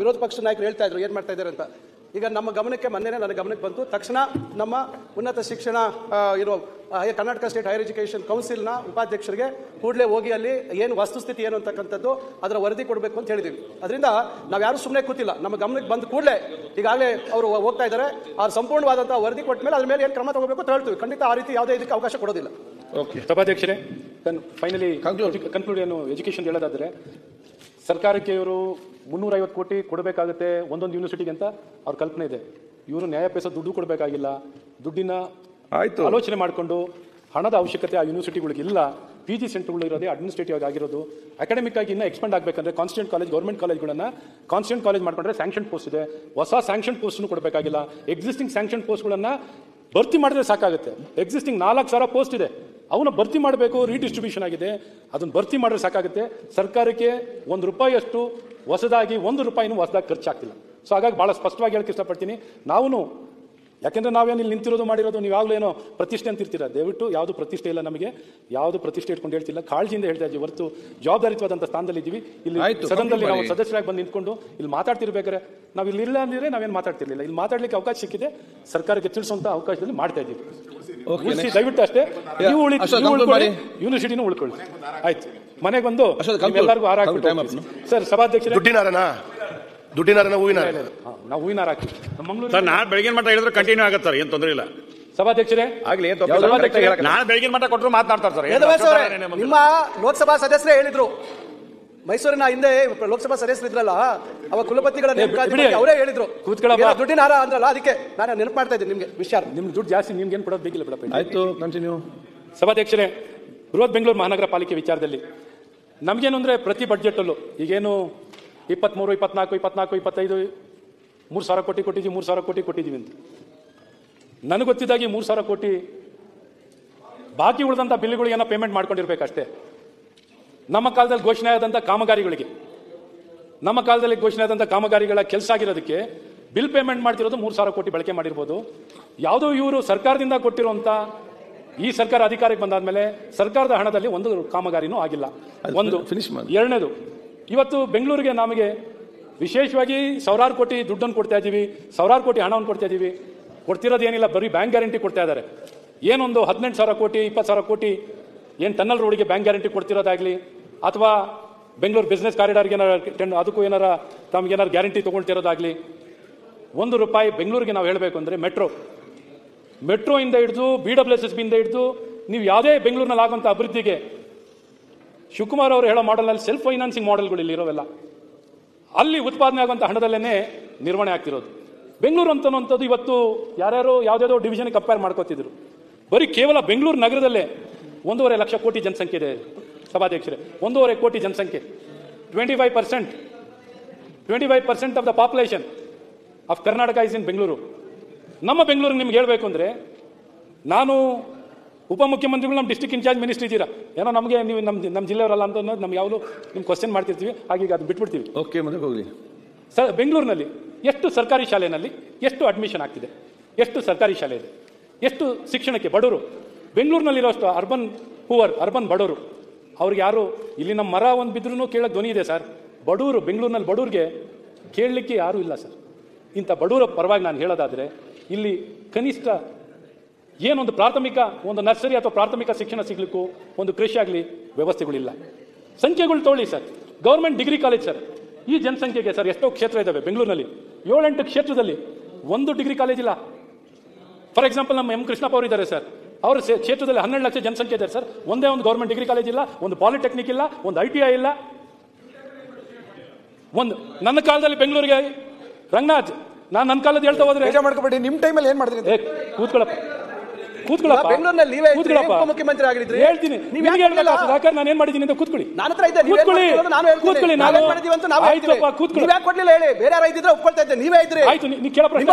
ವಿರೋಧ ಪಕ್ಷದ ನಾಯಕರು ಹೇಳ್ತಾ ಇದ್ರು ಏನ್ ಮಾಡ್ತಾ ಇದ್ದಾರೆ ಅಂತ. ಈಗ ನಮ್ಮ ಗಮನಕ್ಕೆ ಮೊನ್ನೆನೇ ನನ್ನ ಗಮನಕ್ಕೆ ಬಂತು. ತಕ್ಷಣ ನಮ್ಮ ಉನ್ನತ ಶಿಕ್ಷಣ ಇರೋ ಕರ್ನಾಟಕ ಸ್ಟೇಟ್ ಹೈಯರ್ ಎಜುಕೇಷನ್ ಕೌನ್ಸಿಲ್ನ ಉಪಾಧ್ಯಕ್ಷರಿಗೆ ಕೂಡಲೇ ಹೋಗಿ ಅಲ್ಲಿ ಏನು ವಸ್ತುಸ್ಥಿತಿ ಏನು ಅಂತಕ್ಕಂಥದ್ದು ಅದರ ವರದಿ ಕೊಡಬೇಕು ಅಂತ ಹೇಳಿದೀವಿ. ಅದರಿಂದ ನಾವು ಯಾರು ಸುಮ್ಮನೆ ಕೂತಿಲ್ಲ. ನಮ್ಮ ಗಮನಕ್ಕೆ ಬಂದ ಕೂಡಲೇ ಈಗಾಗಲೇ ಅವರು ಹೋಗ್ತಾ ಇದ್ದಾರೆ. ಅವ್ರು ಸಂಪೂರ್ಣವಾದಂತಹ ವರದಿ ಕೊಟ್ಟ ಮೇಲೆ ಅದ್ರ ಮೇಲೆ ಏನು ಕ್ರಮ ತಗೋಬೇಕು ಅಂತ ಹೇಳ್ತೀವಿ. ಖಂಡಿತ ಆ ರೀತಿ ಯಾವುದೇ ಇದಕ್ಕೆ ಅವಕಾಶ ಕೊಡೋದಿಲ್ಲ. ಓಕೆ ಸಭಾಧ್ಯಕ್ಷರೇ, ಫೈನಲಿ ಕನ್ಕ್ಲೂಡ್ ಏನು ಎಜುಕೇಷನ್ ಹೇಳೋದಾದ್ರೆ, ಸರ್ಕಾರಕ್ಕೆ ಇವರು 350 ಕೋಟಿ ಕೊಡಬೇಕಾಗುತ್ತೆ ಒಂದೊಂದು ಯೂನಿವರ್ಸಿಟಿಗೆ ಅಂತ ಅವ್ರ ಕಲ್ಪನೆ ಇದೆ. ಇವರು ನ್ಯಾಯಪೇಸ ದುಡ್ಡು ಕೊಡಬೇಕಾಗಿಲ್ಲ. ದುಡ್ಡಿನ ಆಲೋಚನೆ ಮಾಡಿಕೊಂಡು ಹಣದ ಅವಶ್ಯಕತೆ ಆ ಯೂನಿವರ್ಸಿಟಿಗಳಿಗೆ ಇಲ್ಲ. PG ಸೆಂಟರ್ಗಳು ಇರೋದೇ ಅಡ್ಮಿನಿಸ್ಟ್ರೇಟಿವ್ ಆಗಿರೋದು. ಅಕಾಡೆಮಿಕ್ ಆಗಿ ಇನ್ನೂ ಎಕ್ಸ್ಪೆಂಡ್ ಆಗಬೇಕಂದ್ರೆ ಕಾನ್ಸ್ಟಿಟ್ಯೂಂಟ್ ಕಾಲೇಜ್ ಗೌರ್ಮೆಂಟ್ ಕಾಲೇಜ್ಗಳನ್ನ ಕಾನ್ಸ್ಟಿಟ್ಯೂಂಟ್ ಕಾಲೇಜ್ ಮಾಡ್ಕೊಂಡ್ರೆ ಸ್ಯಾಂಕ್ಷನ್ ಪೋಸ್ಟ್ ಇದೆ. ಹೊಸ ಸ್ಯಾಂಕ್ಷನ್ ಪೋಸ್ಟ್ನು ಕೊಡಬೇಕಾಗಿಲ್ಲ. ಎಕ್ಸಿಸ್ಟಿಂಗ್ ಸ್ಯಾಂಕ್ಷನ್ ಪೋಸ್ಟ್ಗಳನ್ನ ಭರ್ತಿ ಮಾಡಿದ್ರೆ ಸಾಕಾಗುತ್ತೆ. ಎಕ್ಸಿಸ್ಟಿಂಗ್ 4,000 ಪೋಸ್ಟ್ ಇದೆ, ಅವನ್ನ ಭರ್ತಿ ಮಾಡಬೇಕು. ರೀಡಿಸ್ಟ್ರಿಬ್ಯೂಷನ್ ಆಗಿದೆ, ಅದನ್ನ ಭರ್ತಿ ಮಾಡಿದ್ರೆ ಸಾಕಾಗುತ್ತೆ. ಸರ್ಕಾರಕ್ಕೆ ₹1 ಅಷ್ಟು ಹೊಸದಾಗಿ ₹1 ಹೊಸದಾಗಿ ಖರ್ಚಾಗ್ತಿಲ್ಲ. ಸೊ ಹಾಗಾಗಿ ಬಹಳ ಸ್ಪಷ್ಟವಾಗಿ ಹೇಳಕ್ಕೆ ಇಷ್ಟಪಡ್ತೀನಿ. ನಾವು ಯಾಕೆಂದ್ರೆ ನಾವೇನು ಇಲ್ಲಿ ನಿಂತಿರೋದು ಮಾಡಿರೋದು ನೀವು ಯಾವಾಗಲೂ ಏನೋ ಪ್ರತಿಷ್ಠೆ ಅಂತ ಇರ್ತೀರಾ. ದಯವಿಟ್ಟು ಯಾವುದು ಪ್ರತಿಷ್ಠೆ ಇಲ್ಲ, ನಮಗೆ ಯಾವುದು ಪ್ರತಿಷ್ಠೆ ಇಟ್ಕೊಂಡು ಹೇಳ್ತಿಲ್ಲ, ಕಾಳಜಿಯಿಂದ ಹೇಳ್ತಾ ಇದ್ದೀವಿ ಹೊರತು ಜವಾಬ್ದಾರಿತ್ವಾದಂಥ ಸ್ಥಾನದಲ್ಲಿ ಇದ್ದೀವಿ. ಇಲ್ಲಿ ಸದನದಲ್ಲಿ ನಾವು ಸದಸ್ಯರಾಗಿ ಬಂದು ನಿಂತ್ಕೊಂಡು ಇಲ್ಲಿ ಮಾತಾಡ್ತಿರ್ಬೇಕಾದ್ರೆ ನಾವು ಇಲ್ಲಿ ಇಲ್ಲ ಅಂದ್ರೆ ನಾವೇನು ಮಾತಾಡ್ತಿರ್ಲಿಲ್ಲ. ಇಲ್ಲಿ ಮಾತಾಡ್ಲಿಕ್ಕೆ ಅವಕಾಶ ಸಿಕ್ಕಿದೆ, ಸರ್ಕಾರಕ್ಕೆ ತಿಳಿಸುವಂತ ಅವಕಾಶದಲ್ಲಿ ಮಾಡ್ತಾ ಇದ್ದೀವಿ. ದಯವಿಟ್ಟು ಅಷ್ಟೇ ನೀವು ಉಳ್ಕೊಳ್ಳಿ, ಯೂನಿವರ್ಸಿಟಿನೂ ಉಳ್ಕೊಳ್ಳಿ. ಆಯ್ತು, ಮನೆಗೆ ಬಂದು ಎಲ್ಲರಿಗೂ ಹಾರ ಹಾಕ್ಬಿಟ್ಟು ಸರ್ ಸಭಾಧ್ಯಕ್ಷರು ದುಡ್ಡಿನಾರನ ಹೂವಿನಾರ ನಾವು ಹೂವಿನಾರ ಹಾಕ್ತೀವಿ. ಸರ್ ನಾಳೆ ಬೆಳಗಿನ ಮಟ್ಟ ಹೇಳಿದ್ರೆ ಕಂಟಿನ್ಯೂ ಆಗತ್ತೆ ಸರ್, ಏನ್ ತೊಂದರೆ ಇಲ್ಲ. ಸಭಾಧ್ಯಕ್ಷರೇ ಆಗ್ಲಿ, ನಾಳೆ ಬೆಳಗಿನ ಮಟ್ಟ ಕೊಟ್ಟರು ಮಾತನಾಡ್ತಾರೆ ಸರ್. ನಿಮ್ಮ ಲೋಕಸಭಾ ಸದಸ್ಯರೇ ಹೇಳಿದ್ರು, ಮೈಸೂರಿನ ಹಿಂದೆ ಲೋಕಸಭಾ ಸದಸ್ಯರು ಇದ್ರಲ್ಲ, ಅವ ಕುಲಪತಿಗಳ ಅವರೇ ಹೇಳಿದ್ರು ದುಡ್ಡಿನ ಹಾರ ಅಂದ್ರಲ್ಲ, ಅದಕ್ಕೆ ನಾನು ನೆನಪು ಮಾಡ್ತಾ ಇದ್ದೀನಿ ನಿಮ್ಗೆ ವಿಷಯ. ನಿಮ್ಗೆ ದುಡ್ಡು ಜಾಸ್ತಿ ನಿಮ್ಗೆ ಏನು ಕೊಡೋದು ಬೇಕಿಲ್ಲ ಬಿಡಪ್ಪ. ಆಯ್ತು, ಕಂಟಿನ್ಯೂ. ಸಭಾಧ್ಯಕ್ಷರೇ, ಬೃಹತ್ ಬೆಂಗಳೂರು ಮಹಾನಗರ ಪಾಲಿಕೆ ವಿಚಾರದಲ್ಲಿ ನಮಗೇನು ಅಂದರೆ ಪ್ರತಿ ಬಡ್ಜೆಟಲ್ಲೂ ಈಗೇನು 23, 24, 25 3,000 ಕೋಟಿ ಕೊಟ್ಟಿದ್ದೀವಿ, 3,000 ಕೋಟಿ ಕೊಟ್ಟಿದ್ದೀವಿ ಅಂತ. ನನಗೆ ಗೊತ್ತಿದ್ದಾಗಿ 3,000 ಕೋಟಿ ಬಾಕಿ ಉಳಿದಂಥ ಬಿಲ್ಗಳು ಏನೋ ಪೇಮೆಂಟ್ ಮಾಡ್ಕೊಂಡಿರ್ಬೇಕಷ್ಟೇ. ನಮ್ಮ ಕಾಲದಲ್ಲಿ ಘೋಷಣೆ ಆದಂಥ ಕಾಮಗಾರಿಗಳಿಗೆ, ನಮ್ಮ ಕಾಲದಲ್ಲಿ ಘೋಷಣೆ ಆದಂಥ ಕಾಮಗಾರಿಗಳ ಕೆಲಸ ಆಗಿರೋದಕ್ಕೆ ಬಿಲ್ ಪೇಮೆಂಟ್ ಮಾಡ್ತಿರೋದು 3,000 ಕೋಟಿ ಬಳಕೆ ಮಾಡಿರ್ಬೋದು. ಯಾವುದೋ ಇವರು ಸರ್ಕಾರದಿಂದ ಕೊಟ್ಟಿರುವಂಥ, ಈ ಸರ್ಕಾರ ಅಧಿಕಾರಕ್ಕೆ ಬಂದಾದ್ಮೇಲೆ ಸರ್ಕಾರದ ಹಣದಲ್ಲಿ ಒಂದು ಕಾಮಗಾರಿನೂ ಆಗಿಲ್ಲ. ಒಂದು ಎರಡನೇದು, ಇವತ್ತು ಬೆಂಗಳೂರಿಗೆ ನಮಗೆ ವಿಶೇಷವಾಗಿ 1,000 ಕೋಟಿ ದುಡ್ಡನ್ನು ಕೊಡ್ತಾ ಇದ್ದೀವಿ, 1,000 ಕೋಟಿ ಹಣವನ್ನು ಕೊಡ್ತಾ ಇದ್ದೀವಿ. ಕೊಡ್ತಿರೋದು ಏನಿಲ್ಲ, ಬರೀ ಬ್ಯಾಂಕ್ ಗ್ಯಾರಂಟಿ ಕೊಡ್ತಾ ಇದ್ದಾರೆ. ಏನೊಂದು 18,000 ಕೋಟಿ 20,000 ಕೋಟಿ ಏನು ಟನ್ನಲ್ ರೋಡಿಗೆ ಬ್ಯಾಂಕ್ ಗ್ಯಾರಂಟಿ ಕೊಡ್ತಿರೋದಾಗ್ಲಿ, ಅಥವಾ ಬೆಂಗಳೂರು ಬಿಸ್ನೆಸ್ ಕಾರಿಡಾರ್ಗೆ ಏನಾರು ಅದಕ್ಕೂ ಏನಾರ ತಮಗೇನಾರು ಗ್ಯಾರಂಟಿ ತೊಗೊಳ್ತಿರೋದಾಗ್ಲಿ. ₹1 ಬೆಂಗಳೂರಿಗೆ ನಾವು ಹೇಳಬೇಕು ಅಂದರೆ ಮೆಟ್ರೋ ಇಂದ ಹಿಡಿದು BWSSB ಇಂದ ಹಿಡಿದು ನೀವು ಯಾವುದೇ ಬೆಂಗಳೂರಿನಲ್ಲಿ ಆಗುವಂಥ ಅಭಿವೃದ್ಧಿಗೆ ಶಿವಕುಮಾರ್ ಅವರು ಹೇಳೋ ಮಾಡೆಲ್ನಲ್ಲಿ ಸೆಲ್ಫ್ ಫೈನಾನ್ಸಿಂಗ್ ಮಾಡೆಲ್ಗಳು ಇಲ್ಲಿ ಇರೋವೆಲ್ಲ, ಅಲ್ಲಿ ಉತ್ಪಾದನೆ ಆಗುವಂಥ ಹಣದಲ್ಲೇ ನಿರ್ವಹಣೆ ಆಗ್ತಿರೋದು. ಬೆಂಗಳೂರು ಅಂತನ್ನುವಂಥದ್ದು ಇವತ್ತು ಯಾರ್ಯಾರು ಯಾವುದ್ಯಾವುದೋ ಡಿವಿಷನ್ ಕಂಪೇರ್ ಮಾಡ್ಕೋತಿದ್ರು. ಬರೀ ಕೇವಲ ಬೆಂಗಳೂರು ನಗರದಲ್ಲೇ 1.5 ಲಕ್ಷ ಕೋಟಿ ಜನಸಂಖ್ಯೆ ಇದೆ ಸಭಾಧ್ಯಕ್ಷರೇ. 1.5 ಕೋಟಿ ಜನಸಂಖ್ಯೆ, 25% of the population of Karnataka is in Bengaluru. ನಮ್ಮ ಬೆಂಗಳೂರಿಗೆ ನಿಮ್ಗೆ ಹೇಳಬೇಕು ಅಂದರೆ, ನಾನು ಉಪಮುಖ್ಯಮಂತ್ರಿಗಳು ನಮ್ಮ ಡಿಸ್ಟ್ರಿಕ್ಟ್ ಇನ್ಚಾರ್ಜ್ ಮಿನಿಸ್ಟರ್ ಇದ್ದೀರಾ, ಏನೋ ನಮಗೆ ನೀವು ನಮ್ಮ ಜಿಲ್ಲೆಯವರಲ್ಲ ಅಂತ ಅನ್ನೋದು ನಮ್ಗೆ ಯಾವಾಗಲೂ ನಿಮ್ಗೆ ಕ್ವಶನ್ ಮಾಡ್ತಿರ್ತೀವಿ, ಹಾಗೆ ಅದು ಬಿಟ್ಬಿಡ್ತೀವಿ. ಓಕೆ, ಮುಂದೆ ಹೋಗಲಿ ಸರ್. ಬೆಂಗಳೂರಿನಲ್ಲಿ ಎಷ್ಟು ಸರ್ಕಾರಿ ಶಾಲೆಯಲ್ಲಿ ಎಷ್ಟು ಅಡ್ಮಿಷನ್ ಆಗ್ತಿದೆ, ಎಷ್ಟು ಸರ್ಕಾರಿ ಶಾಲೆ ಇದೆ, ಎಷ್ಟು ಶಿಕ್ಷಣಕ್ಕೆ ಬಡವರು ಬೆಂಗಳೂರಿನಲ್ಲಿರೋಷ್ಟು ಅರ್ಬನ್ ಬಡವರು ಅವ್ರಿಗೆ ಯಾರು ಇಲ್ಲಿ ನಮ್ಮ ಮರ ಒಂದು ಬಿದ್ರೂ ಕೇಳಕ್ಕೆ ಧ್ವನಿ ಇದೆ ಸರ್. ಬಡವರು ಬೆಂಗಳೂರಿನಲ್ಲಿ ಬಡವ್ರಿಗೆ ಕೇಳಲಿಕ್ಕೆ ಯಾರೂ ಇಲ್ಲ ಸರ್. ಇಂಥ ಬಡವರ ಪರವಾಗಿ ನಾನು ಹೇಳೋದಾದರೆ, ಇಲ್ಲಿ ಕನಿಷ್ಠ ಏನೊಂದು ಪ್ರಾಥಮಿಕ ಒಂದು ನರ್ಸರಿ ಅಥವಾ ಪ್ರಾಥಮಿಕ ಶಿಕ್ಷಣ ಸಿಗ್ಲಿಕ್ಕೂ ಒಂದು ಕೃಷಿ ಆಗಲಿ ವ್ಯವಸ್ಥೆಗಳಿಲ್ಲ. ಸಂಖ್ಯೆಗಳು ತಗೊಳ್ಳಿ sir. Government degree college sir, ಈ ಜನಸಂಖ್ಯೆಗೆ ಸರ್ ಎಷ್ಟೋ ಕ್ಷೇತ್ರ ಇದ್ದಾವೆ ಬೆಂಗಳೂರಿನಲ್ಲಿ, 7-8 ಕ್ಷೇತ್ರದಲ್ಲಿ ಒಂದು ಡಿಗ್ರಿ ಕಾಲೇಜ್ ಇಲ್ಲ. ಫಾರ್ ಎಕ್ಸಾಂಪಲ್ ನಮ್ಮ ಎಂ ಕೃಷ್ಣಪ್ಪ ಅವರು ಇದ್ದಾರೆ ಸರ್, ಅವರ ಕ್ಷೇತ್ರದಲ್ಲಿ 12 ಲಕ್ಷ ಜನಸಂಖ್ಯೆ ಇದೆ ಸರ್, ಒಂದೇ ಒಂದು ಗೌರ್ಮೆಂಟ್ ಡಿಗ್ರಿ ಕಾಲೇಜ್ ಇಲ್ಲ, ಒಂದು ಪಾಲಿಟೆಕ್ನಿಕ್ ಇಲ್ಲ, ಒಂದು ITI ಇಲ್ಲ. ಒಂದು ನನ್ನ ಕಾಲದಲ್ಲಿ ಬೆಂಗಳೂರಿಗೆ ರಂಗನಾಥ್, ನಾನು ನನ್ನ ಕಾಲದ ಹೇಳ್ತಾ ಹೋದ್ರೆ ಮಾಡ್ಕೊಬೇಡಿ. ನಿಮ್ಮ ಟೈಮಲ್ಲಿ ಏನ್ ಮಾಡಿದ್ರಿ? ಕೂತ್ಕೊಳ್ಳಪ್ಪ. ಬೆಂಗಳೂರಿನಲ್ಲಿ ಮುಖ್ಯಮಂತ್ರಿ ಆಗಿದ್ರಿ, ಹೇಳ್ತೀನಿ. ನಾನು ಏನ್ ಮಾಡಿದ್ದೀನಿ ಅಂತ ಕೂತ್ಕೊಳ್ಳಿ. ಕೂತ್ಕೊಳ್ಳಿ. ಬೇರೆ ಯಾರು ಇದ್ದಿದ್ರೆ ಒಪ್ಕೊಳ್ತಾ ಇದ್ದೆ, ನೀವೇ ಇದ್ರಿ. ಆಯ್ತು, ನೀವು ಕೇಳೋ ಪ್ರಶ್ನೆ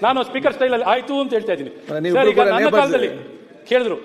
ನಾನು ಸ್ಪೀಕರ್ ಸ್ಟೈಲ್ ಅಲ್ಲಿ ಆಯ್ತು ಅಂತ ಹೇಳ್ತಾ ಇದ್ದೀನಿ. ನನ್ನ ಕಾಲದಲ್ಲಿ ಕೇಳಿದ್ರು